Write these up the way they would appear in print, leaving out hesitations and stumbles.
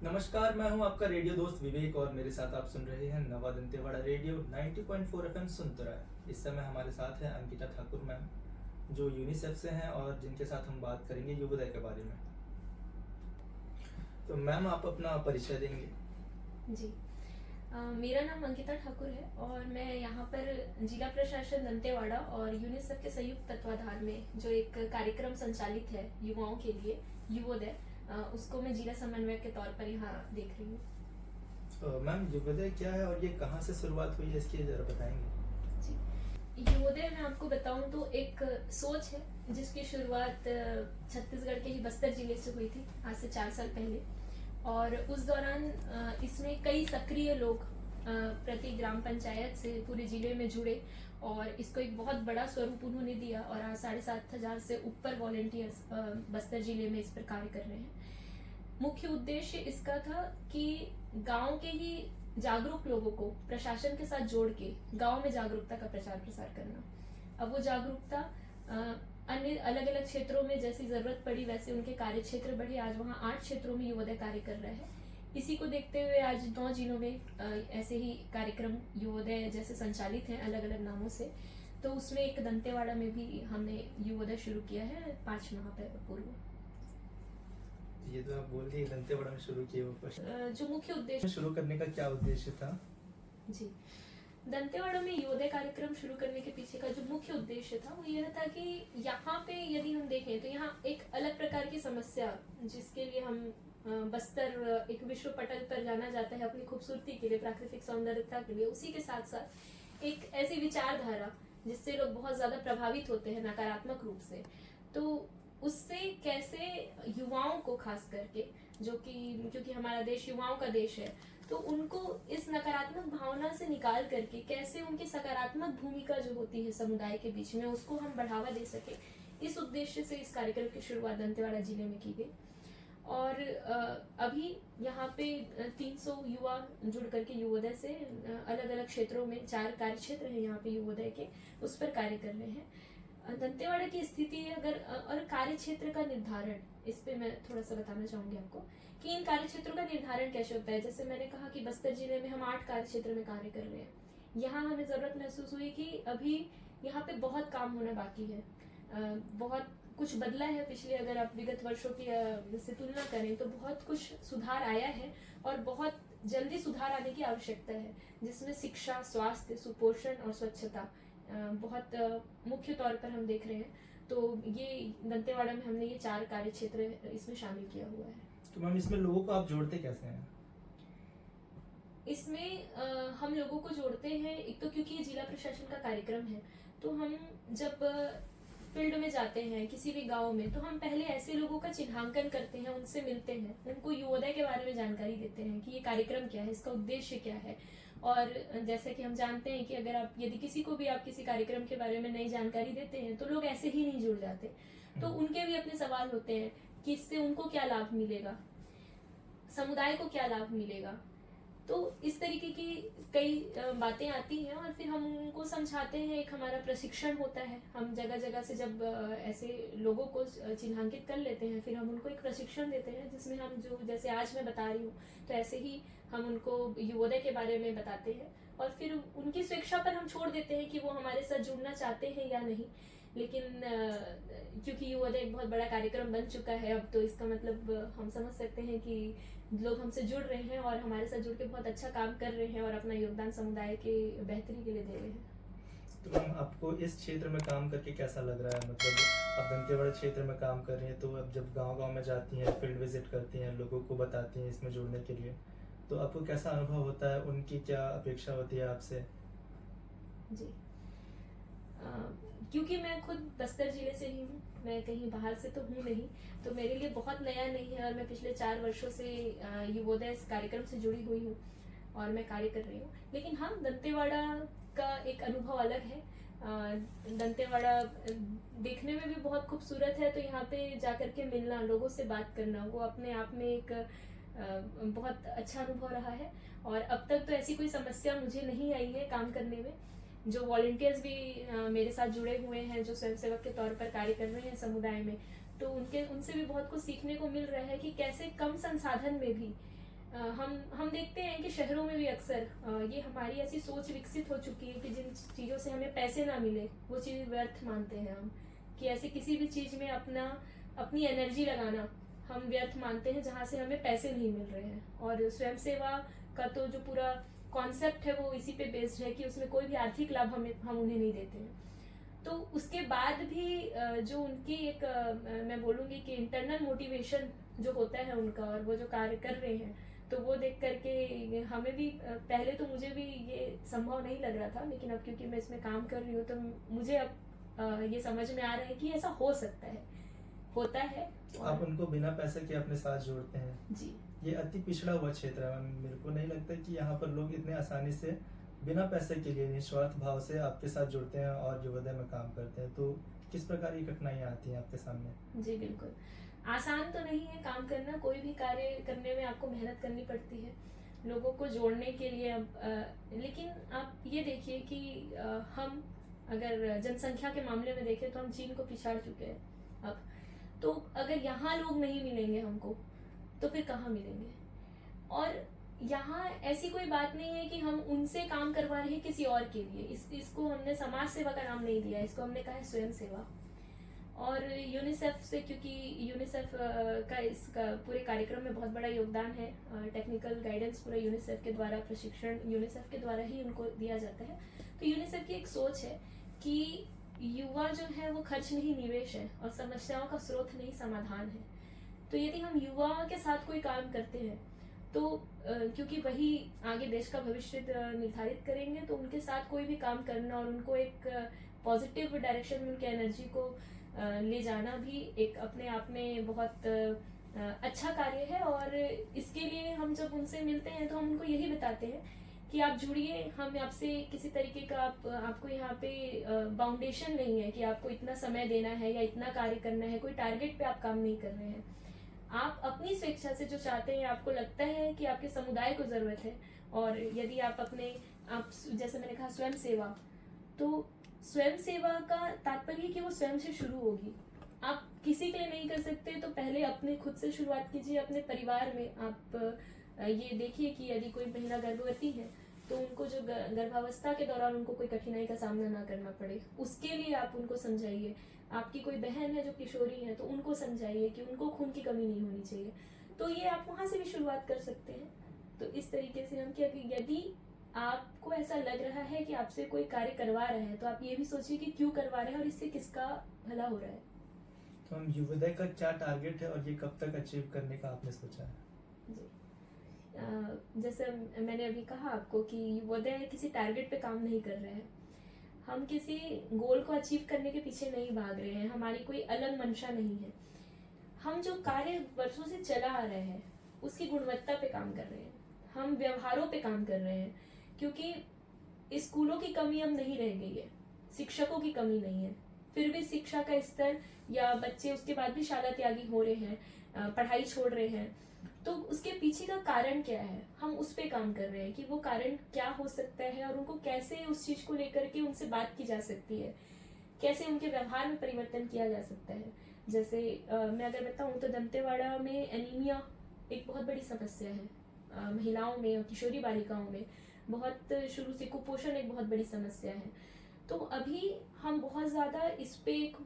नमस्कार, मैं हूं आपका रेडियो दोस्त विवेक और मेरे साथ आप सुन रहे हैं नवा दंतेवाड़ा रेडियो 90.4 एफएम सुनते रहे। इस समय हमारे साथ है अंकिता ठाकुर मैम, जो यूनिसेफ से हैं और जिनके साथ हम बात करेंगे युवोदय के बारे में। तो मैम, आप अपना परिचय देंगे? जी। मेरा नाम अंकिता ठाकुर है और मैं यहाँ पर जिला प्रशासन दंतेवाड़ा और यूनिसेफ के संयुक्त तत्वाधान में जो एक कार्यक्रम संचालित है युवाओं के लिए, युवोदय, उसको मैं जिला समन्वयक के तौर पर यहाँ देख रही हूँ। तो मैम, युवोदय क्या है और ये कहाँ से शुरुआत हुई है, इसकी जरा बताएंगे? जी, युवोदय मैं आपको बताऊं तो एक सोच है जिसकी शुरुआत छत्तीसगढ़ के ही बस्तर जिले से हुई थी आज से 4 साल पहले। और उस दौरान इसमें कई सक्रिय लोग प्रति ग्राम पंचायत से पूरे जिले में जुड़े और इसको एक बहुत बड़ा स्वरूप उन्होंने दिया और आज 7,500 से ऊपर वॉलेंटियर्स बस्तर जिले में इस पर कार्य कर रहे हैं। मुख्य उद्देश्य इसका था कि गांव के ही जागरूक लोगों को प्रशासन के साथ जोड़ के गांव में जागरूकता का प्रचार प्रसार करना। अब वो जागरूकता अन्य अलग अलग क्षेत्रों में जैसी जरूरत पड़ी वैसे उनके कार्य क्षेत्र बढ़े। आज वहाँ 8 क्षेत्रों में युवोदय कार्य कर रहे हैं। इसी को देखते हुए आज 9 जिलों में ऐसे ही कार्यक्रम युवोदय जैसे संचालित हैं अलग अलग नामों से। तो उसमें एक दंतेवाड़ा में भी हमने युवोदय शुरू किया है 5 माह पूर्व। ये तो आप बोल दिए दंतेवाड़ा में शुरू किए वो जो मुख्य उद्देश्य शुरू करने का क्या उद्देश्य था? जी, दंतेवाड़ा में युवोदय कार्यक्रम शुरू करने के पीछे का जो मुख्य उद्देश्य था वो यह था कि यहाँ पे यदि हम देखें तो यहाँ एक अलग प्रकार की समस्या जिसके लिए हम बस्तर एक विश्व पटल पर जाना जाता है अपनी खूबसूरती के लिए, प्राकृतिक सौंदर्यता के लिए, उसी के साथ साथ एक ऐसी विचारधारा जिससे लोग बहुत ज्यादा प्रभावित होते हैं नकारात्मक रूप से। तो उससे कैसे युवाओं को खास करके, जो कि क्योंकि हमारा देश युवाओं का देश है, तो उनको इस नकारात्मक भावना से निकाल करके कैसे उनकी सकारात्मक भूमिका जो होती है समुदाय के बीच में उसको हम बढ़ावा दे सके, इस उद्देश्य से इस कार्यक्रम की शुरुआत दंतेवाड़ा जिले में की गई। और अभी यहाँ पे 300 युवा जुड़ करके युवोदय से अलग अलग क्षेत्रों में 4 कार्य क्षेत्र है यहाँ पे युवोदय के, उस पर कार्य कर रहे हैं। दंतेवाड़ा की स्थिति अगर और कार्य क्षेत्र का निर्धारण, इस पे मैं थोड़ा सा बताना चाहूंगी आपको कि इन कार्य क्षेत्रों का निर्धारण कैसे होता है। जैसे मैंने कहा कि बस्तर जिले में हम 8 कार्य क्षेत्र में कार्य कर रहे हैं। यहाँ हमें जरूरत महसूस हुई कि अभी यहाँ पे बहुत काम होना बाकी है। बहुत कुछ बदला है पिछले, अगर आप विगत वर्षों की से तुलना करें तो बहुत कुछ सुधार आया है और बहुत जल्दी सुधार आने की आवश्यकता है, जिसमें शिक्षा, स्वास्थ्य, सुपोषण और स्वच्छता बहुत मुख्य तौर पर हम देख रहे हैं। तो ये दंतेवाड़ा में हमने ये 4 कार्य क्षेत्र इसमें शामिल किया हुआ है। तो मैम, इसमें लोगों को आप जोड़ते कैसे हैं? इसमें हम लोगों को जोड़ते हैं, एक तो क्योंकि ये जिला प्रशासन का कार्यक्रम है, तो हम जब फील्ड में जाते हैं किसी भी गांव में तो हम पहले ऐसे लोगों का चिन्हांकन करते हैं, उनसे मिलते हैं, उनको युवोदय के बारे में जानकारी देते हैं कि ये कार्यक्रम क्या है, इसका उद्देश्य क्या है। और जैसे कि हम जानते हैं कि अगर आप यदि किसी को भी आप किसी कार्यक्रम के बारे में नई जानकारी देते हैं तो लोग ऐसे ही नहीं जुड़ जाते। तो उनके भी अपने सवाल होते हैं कि इससे उनको क्या लाभ मिलेगा, समुदाय को क्या लाभ मिलेगा। तो इस तरीके की कई बातें आती हैं और फिर हम उनको समझाते हैं। एक हमारा प्रशिक्षण होता है, हम जगह जगह से जब ऐसे लोगों को चिन्हांकित कर लेते हैं फिर हम उनको एक प्रशिक्षण देते हैं जिसमें हम जो जैसे आज मैं बता रही हूँ तो ऐसे ही हम उनको युवोदय के बारे में बताते हैं और फिर उनकी स्वेच्छा पर हम छोड़ देते हैं कि वो हमारे साथ जुड़ना चाहते हैं या नहीं। लेकिन क्योंकि युवोदय एक बहुत बड़ा कार्यक्रम बन चुका है अब, तो इसका मतलब हम समझ सकते हैं कि लोग हमसे जुड़ रहे हैं और हमारे साथ जुड़ के बहुत अच्छा काम कर रहे हैं और अपना योगदान समुदाय के बेहतरी के लिए दे रहे हैं। तो मैम, आपको इस क्षेत्र में काम करके कैसा लग रहा है? मतलब आप दंतेवाड़ा क्षेत्र में काम कर रही हैं, तो अब जब गांव-गांव में जाती हैं, फील्ड विजिट करती हैं, लोगों को बताती हैं इसमें जुड़ने के लिए, तो आपको कैसा अनुभव होता है? उनकी क्या अपेक्षा होती है आपसे? जी, क्योंकि मैं खुद बस्तर जिले से ही हूँ, मैं कहीं बाहर से तो हूँ नहीं, तो मेरे लिए बहुत नया नहीं है और मैं पिछले 4 वर्षों से युवोदय कार्यक्रम से जुड़ी हुई हूँ और मैं कार्य कर रही हूँ। लेकिन हाँ, दंतेवाड़ा का एक अनुभव अलग है। दंतेवाड़ा देखने में भी बहुत खूबसूरत है, तो यहाँ पे जाकर के मिलना, लोगों से बात करना, वो अपने आप में एक बहुत अच्छा अनुभव रहा है। और अब तक तो ऐसी कोई समस्या मुझे नहीं आई है काम करने में। जो वॉलंटियर्स भी मेरे साथ जुड़े हुए हैं, जो स्वयंसेवक के तौर पर कार्य कर रहे हैं समुदाय में, तो उनसे भी बहुत कुछ सीखने को मिल रहा है कि कैसे कम संसाधन में भी हम देखते हैं कि शहरों में भी अक्सर ये हमारी ऐसी सोच विकसित हो चुकी है कि जिन चीज़ों से हमें पैसे ना मिले वो चीज़ व्यर्थ मानते हैं हम, कि ऐसे किसी भी चीज़ में अपनी एनर्जी लगाना हम व्यर्थ मानते हैं जहाँ से हमें पैसे नहीं मिल रहे हैं। और स्वयं सेवा का तो जो पूरा कॉन्सेप्ट है वो इसी पे बेस्ड है कि उसमें कोई भी आर्थिक लाभ हम उन्हें नहीं देते हैं। तो उसके बाद भी जो उनकी एक मैं बोलूँगी कि इंटरनल मोटिवेशन जो होता है उनका, और वो जो कार्य कर रहे हैं, तो वो देख करके हमें भी पहले तो मुझे भी ये संभव नहीं लग रहा था, लेकिन अब क्योंकि मैं इसमें काम कर रही हूँ तो मुझे अब ये समझ में आ रहा है कि ऐसा हो सकता है, होता है। आप उनको बिना पैसे के अपने साथ जोड़ते हैं जी। ये अति पिछड़ा हुआ क्षेत्र है। मेरे को नहीं लगता कि यहाँ पर लोग इतने आसानी से बिना पैसे के लिए निस्वार्थ भाव से आपके साथ जुड़ते हैं और युवोदय में काम करते हैं। तो किस प्रकार की कठिनाइयाँ आती हैं आपके सामने? जी बिल्कुल, आसान तो नहीं है काम करना, कोई भी कार्य करने में आपको मेहनत करनी पड़ती है लोगों को जोड़ने के लिए। लेकिन आप ये देखिए कि हम अगर जनसंख्या के मामले में देखें तो हम चीन को पिछाड़ चुके हैं अब। तो अगर यहाँ लोग नहीं मिलेंगे हमको तो फिर कहाँ मिलेंगे? और यहाँ ऐसी कोई बात नहीं है कि हम उनसे काम करवा रहे हैं किसी और के लिए। इसको हमने समाज सेवा का नाम नहीं दिया, इसको हमने कहा है स्वयं सेवा। और यूनिसेफ से, क्योंकि यूनिसेफ का इसका पूरे कार्यक्रम में बहुत बड़ा योगदान है, टेक्निकल गाइडेंस पूरा यूनिसेफ के द्वारा, प्रशिक्षण यूनिसेफ के द्वारा ही उनको दिया जाता है। तो यूनिसेफ की एक सोच है कि युवा जो है वो खर्च नहीं निवेश है, और समस्याओं का स्रोत नहीं समाधान है। तो यदि हम युवा के साथ कोई काम करते हैं तो क्योंकि वही आगे देश का भविष्य निर्धारित करेंगे, तो उनके साथ कोई भी काम करना और उनको एक पॉजिटिव डायरेक्शन में उनके एनर्जी को ले जाना भी एक अपने आप में बहुत अच्छा कार्य है। और इसके लिए हम जब उनसे मिलते हैं तो हम उनको यही बताते हैं कि आप जुड़िए, हम आपसे किसी तरीके का आपको यहाँ पे बाउंडेशन नहीं है कि आपको इतना समय देना है या इतना कार्य करना है, कोई टारगेट पे आप काम नहीं कर रहे हैं। आप अपनी स्वेच्छा से जो चाहते हैं, आपको लगता है कि आपके समुदाय को जरूरत है, और यदि आप जैसे मैंने कहा स्वयं सेवा, तो स्वयं सेवा का तात्पर्य है कि वो स्वयं से शुरू होगी। आप किसी के लिए नहीं कर सकते तो पहले अपने खुद से शुरुआत कीजिए, अपने परिवार में। आप ये देखिए कि यदि कोई महिला गर्भवती है तो उनको जो गर्भावस्था के दौरान उनको कोई कठिनाई का सामना ना करना पड़े, उसके लिए आप उनको समझाइए। आपकी कोई बहन है जो किशोरी है तो उनको समझाइए कि उनको खून की कमी नहीं होनी चाहिए। तो ये आप वहां से भी शुरुआत कर सकते हैं। तो इस तरीके से हम क्या, यदि आपको ऐसा लग रहा है कि आपसे कोई कार्य करवा रहा है तो आप ये भी सोचिए कि क्यों करवा रहे हैं और इससे किसका भला हो रहा है। तो हम युवोदय का क्या टारगेट है और ये कब तक अचीव करने का आपने सोचा है? जी, जैसे मैंने अभी कहा आपको कि युवोदय किसी टारगेट पे काम नहीं कर रहे हैं, हम किसी गोल को अचीव करने के पीछे नहीं भाग रहे हैं, हमारी कोई अलग मंशा नहीं है। हम जो कार्य वर्षों से चला आ रहे हैं उसकी गुणवत्ता पे काम कर रहे हैं, हम व्यवहारों पे काम कर रहे हैं, क्योंकि स्कूलों की कमी अब नहीं रह गई है, शिक्षकों की कमी नहीं है, फिर भी शिक्षा का स्तर या बच्चे उसके बाद भी शाला त्यागी हो रहे हैं, पढ़ाई छोड़ रहे हैं। तो उसके पीछे का कारण क्या है, हम उस पे काम कर रहे हैं कि वो कारण क्या हो सकता है और उनको कैसे उस चीज को लेकर के उनसे बात की जा सकती है, कैसे उनके व्यवहार में परिवर्तन किया जा सकता है। जैसे मैं अगर बताऊं तो दंतेवाड़ा में एनीमिया एक बहुत बड़ी समस्या है, महिलाओं में और किशोरी बालिकाओं में बहुत शुरू से कुपोषण एक बहुत बड़ी समस्या है। तो अभी हम बहुत ज़्यादा इस पे एक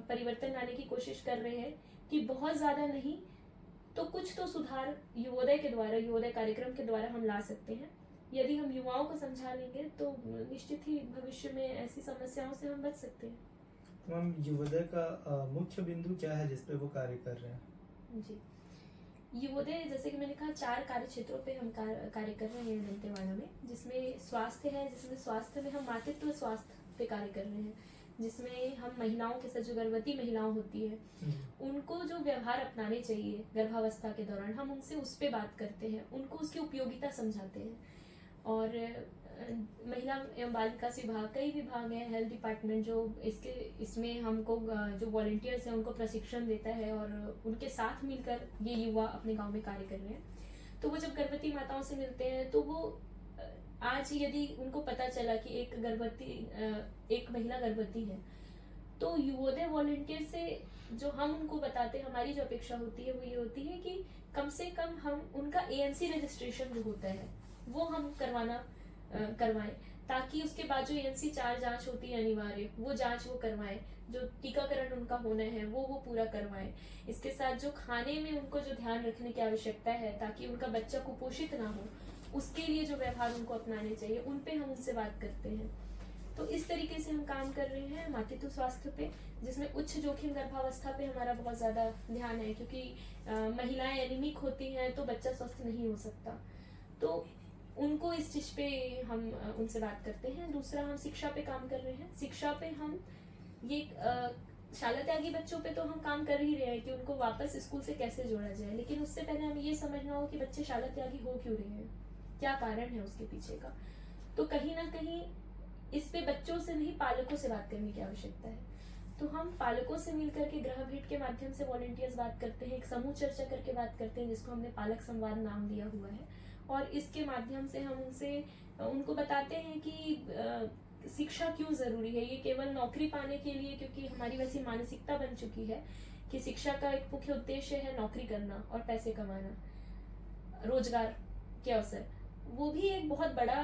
परिवर्तन लाने की कोशिश कर रहे हैं कि बहुत ज़्यादा नहीं तो कुछ तो सुधार युवोदय के द्वारा, युवोदय कार्यक्रम के द्वारा हम ला सकते हैं। यदि हम युवाओं को समझा लेंगे तो निश्चित ही भविष्य में ऐसी समस्याओं से हम बच सकते हैं। तो हम युवोदय का मुख्य बिंदु क्या है जिस पे वो कार्य कर रहे हैं? जी, युवोदय जैसे कि मैंने कहा 4 कार्य क्षेत्रों पे हम कार्य कर रहे हैं दंतेवाड़ा में, जिसमें स्वास्थ्य है, जिसमें स्वास्थ्य में हम मातृत्व स्वास्थ्य पे कार्य कर रहे हैं, जिसमें हम महिलाओं के साथ जो गर्भवती महिलाएं होती है उनको जो व्यवहार अपनाने चाहिए गर्भावस्था के दौरान, हम उनसे उस पे बात करते हैं, उनको उसकी उपयोगिता समझाते हैं। और महिला एवं बाल विकास विभाग, कई विभाग हैं, हेल्थ डिपार्टमेंट जो इसमें हमको जो वॉलंटियर्स हैं उनको प्रशिक्षण देता है और उनके साथ मिलकर ये युवा अपने गांव में कार्य कर रहे हैं। तो वो जब गर्भवती माताओं से मिलते हैं तो वो आज यदि उनको पता चला कि एक महिला गर्भवती है तो युवोदय वॉलंटियर से जो हम उनको बताते हैं, हमारी जो अपेक्षा होती है वो ये होती है कि कम से कम हम उनका एएनसी रजिस्ट्रेशन जो होता है वो हम करवाएं, ताकि उसके बाद जो एएनसी 4 जांच होती है अनिवार्य, वो जांच वो करवाएं, जो टीकाकरण उनका होना है वो पूरा करवाएं। इसके साथ जो खाने में उनको जो ध्यान रखने की आवश्यकता है ताकि उनका बच्चा कुपोषित ना हो, उसके लिए जो व्यवहार उनको अपनाने चाहिए उन पे हम उनसे बात करते हैं। तो इस तरीके से हम काम कर रहे हैं मातृत्व स्वास्थ्य पे, जिसमें उच्च जोखिम गर्भावस्था पे हमारा बहुत ज्यादा ध्यान है, क्योंकि महिलाएं एनीमिक होती हैं तो बच्चा स्वस्थ नहीं हो सकता। तो उनको इस चीज पे हम उनसे बात करते हैं। दूसरा, हम शिक्षा पे काम कर रहे हैं। शिक्षा पे हम ये शाला त्यागी बच्चों पे तो हम काम कर ही रहे हैं कि उनको वापस स्कूल से कैसे जोड़ा जाए, लेकिन उससे पहले हमें ये समझना होगा कि बच्चे शाला त्यागी हो क्यों रहे हैं, क्या कारण है उसके पीछे का। तो कहीं ना कहीं इस पे बच्चों से नहीं, पालकों से बात करने की आवश्यकता है। तो हम पालकों से मिलकर के ग्रह भेंट के माध्यम से वॉलंटियर्स बात करते हैं, एक समूह चर्चा करके बात करते हैं, जिसको हमने पालक संवाद नाम दिया हुआ है। और इसके माध्यम से हम उनको बताते हैं कि शिक्षा क्यों जरूरी है। ये केवल नौकरी पाने के लिए, क्योंकि हमारी वैसी मानसिकता बन चुकी है कि शिक्षा का एक मुख्य उद्देश्य है नौकरी करना और पैसे कमाना, रोजगार के अवसर, वो भी एक बहुत बड़ा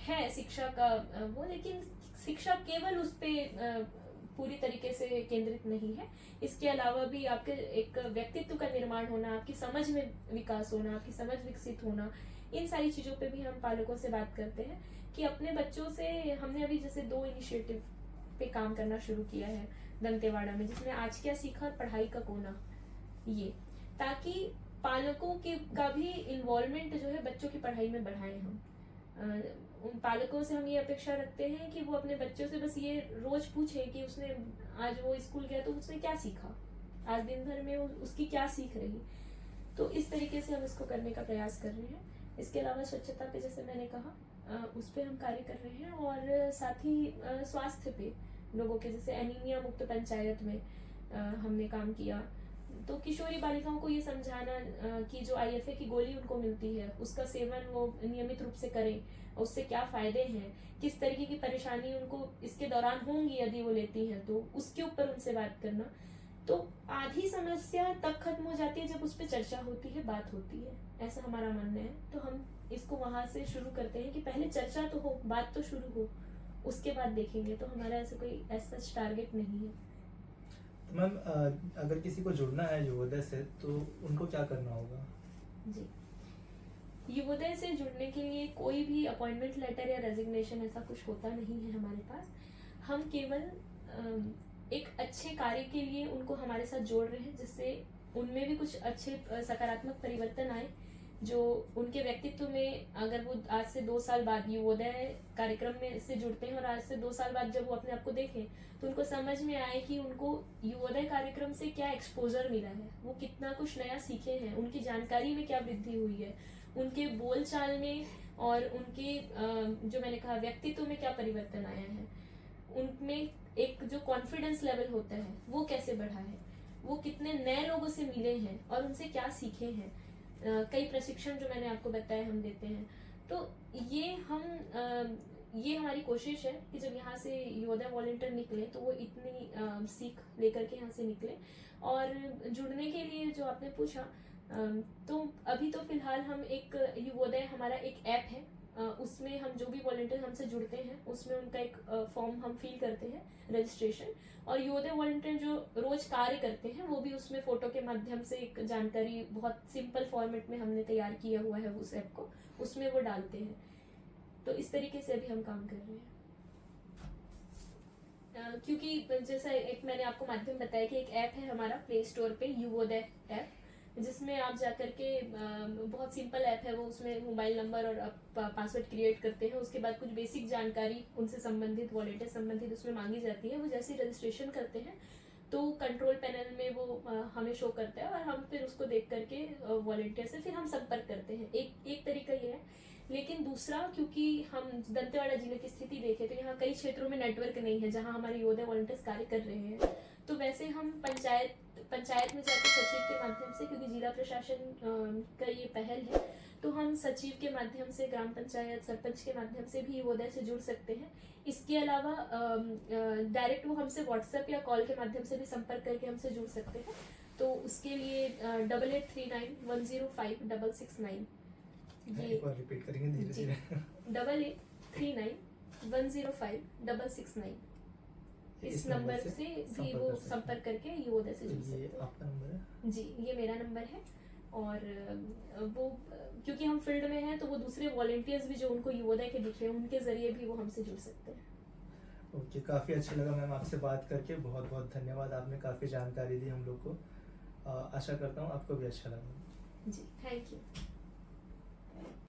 है शिक्षा का वो, लेकिन शिक्षा केवल उस पे पूरी तरीके से केंद्रित नहीं है। इसके अलावा भी आपके एक व्यक्तित्व का निर्माण होना, आपकी समझ में विकास होना, आपकी समझ विकसित होना, इन सारी चीजों पे भी हम पालकों से बात करते हैं कि अपने बच्चों से हमने अभी जैसे 2 इनिशिएटिव पे काम करना शुरू किया है दंतेवाड़ा में, जिसमें आज क्या सीखा और पढ़ाई का कोना, ये ताकि पालकों के का भी इन्वॉल्वमेंट जो है बच्चों की पढ़ाई में बढ़ाएं हम। उन पालकों से हम ये अपेक्षा रखते हैं कि वो अपने बच्चों से बस ये रोज पूछे कि उसने आज वो स्कूल गया तो उसने क्या सीखा, आज दिन भर में उसकी क्या सीख रही। तो इस तरीके से हम इसको करने का प्रयास कर रहे हैं। इसके अलावा स्वच्छता पे जैसे मैंने कहा उस पे हम कार्य कर रहे हैं, और साथ ही स्वास्थ्य पे लोगों के, जैसे एनीमिया मुक्त पंचायत में हमने काम किया। तो किशोरी बालिकाओं को ये समझाना कि जो आईएफए की गोली उनको मिलती है उसका सेवन वो नियमित रूप से करें, उससे क्या फायदे हैं, किस तरीके की परेशानी उनको इसके दौरान होंगी यदि वो लेती हैं, तो उसके ऊपर उनसे बात करना। तो आधी समस्या तब खत्म हो जाती है जब उस पर चर्चा होती है, बात होती है, ऐसा हमारा मानना है। तो हम इसको वहां से शुरू करते हैं कि पहले चर्चा तो हो, बात तो शुरू हो, उसके बाद देखेंगे। तो हमारा ऐसा कोई ऐसा टारगेट नहीं है। तो मैम अगर किसी को जुड़ना है युवोदय से तो उनको क्या करना होगा? जी, युवोदय से जुड़ने के लिए कोई भी अपॉइंटमेंट लेटर या रेजिग्नेशन ऐसा कुछ होता नहीं है हमारे पास। हम केवल एक अच्छे कार्य के लिए उनको हमारे साथ जोड़ रहे हैं, जिससे उनमें भी कुछ अच्छे सकारात्मक परिवर्तन आए, जो उनके व्यक्तित्व में, अगर वो आज से 2 साल बाद युवोदय कार्यक्रम में से जुड़ते हैं और आज से 2 साल बाद जब वो अपने आप को देखें तो उनको समझ में आए कि उनको युवोदय कार्यक्रम से क्या एक्सपोजर मिला है, वो कितना कुछ नया सीखे हैं, उनकी जानकारी में क्या वृद्धि हुई है, उनके बोलचाल में और उनके जो मैंने कहा व्यक्तित्व में क्या परिवर्तन आया है, उनमें एक जो कॉन्फिडेंस लेवल होता है वो कैसे बढ़ा है, वो कितने नए लोगों से मिले हैं और उनसे क्या सीखे हैं। कई प्रशिक्षण जो मैंने आपको बताया हम देते हैं। तो ये हमारी कोशिश है कि जब यहाँ से युवोदय वॉलंटियर निकले तो वो इतनी सीख लेकर के यहाँ से निकले। और जुड़ने के लिए जो आपने पूछा, तो अभी तो फिलहाल हम एक युवोदय हमारा एक ऐप है, उसमें हम जो भी वॉलंटियर हमसे जुड़ते हैं उसमें उनका एक फॉर्म हम फिल करते हैं, रजिस्ट्रेशन। और युवोदय वॉलंटियर जो रोज कार्य करते हैं वो भी उसमें फोटो के माध्यम से एक जानकारी बहुत सिंपल फॉर्मेट में हमने तैयार किया हुआ है उस ऐप को, उसमें वो डालते हैं। तो इस तरीके से अभी हम काम कर रहे हैं। क्योंकि जैसा एक मैंने आपको माध्यम बताया कि एक ऐप है हमारा प्ले स्टोर पे, युवोदय ऐप, जिसमें आप जाकर के बहुत सिंपल ऐप है वो, उसमें मोबाइल नंबर और पासवर्ड क्रिएट करते हैं, उसके बाद कुछ बेसिक जानकारी उनसे संबंधित, वॉलेंटियर संबंधित उसमें मांगी जाती है। वो जैसे रजिस्ट्रेशन करते हैं तो कंट्रोल पैनल में वो हमें शो करता है और हम फिर उसको देख करके वॉलेंटियर से फिर हम संपर्क करते हैं। एक तरीका ये है। लेकिन दूसरा, क्योंकि हम दंतेवाड़ा जिले की स्थिति देखें तो यहाँ कई क्षेत्रों में नेटवर्क नहीं है जहाँ हमारे युवोदय वॉलंटियर्स कार्य कर रहे हैं, तो वैसे हम पंचायत में जाकर सचिव के माध्यम से, क्योंकि जिला प्रशासन का ये पहल है, तो हम सचिव के माध्यम से, ग्राम पंचायत सरपंच के माध्यम से भी युवोदय से जुड़ सकते हैं। इसके अलावा डायरेक्ट वो हमसे व्हाट्सएप या कॉल के माध्यम से भी संपर्क करके हमसे जुड़ सकते हैं। तो उसके लिए 8839105669 ये एक बार रिपीट करेंगे धीरे जी। धीरे। 8839105669 इस नंबर से भी वो कर सकते हैं। संपर्क करके युवोदय से जुड़ ये सकते हैं। आपका नंबर है? जी, ये मेरा नंबर है। और वो क्योंकि हम फील्ड में हैं तो वो दूसरे वॉलंटियर्स भी जो उनको युवोदय के दिखे उनके जरिए भी वो हमसे जुड़ सकते हैं। ओके, काफ़ी अच्छा लगा मैम आपसे बात करके। बहुत बहुत धन्यवाद, आपने काफ़ी जानकारी दी हम लोग को। आशा करता हूँ आपको भी अच्छा लगा। जी, थैंक यू।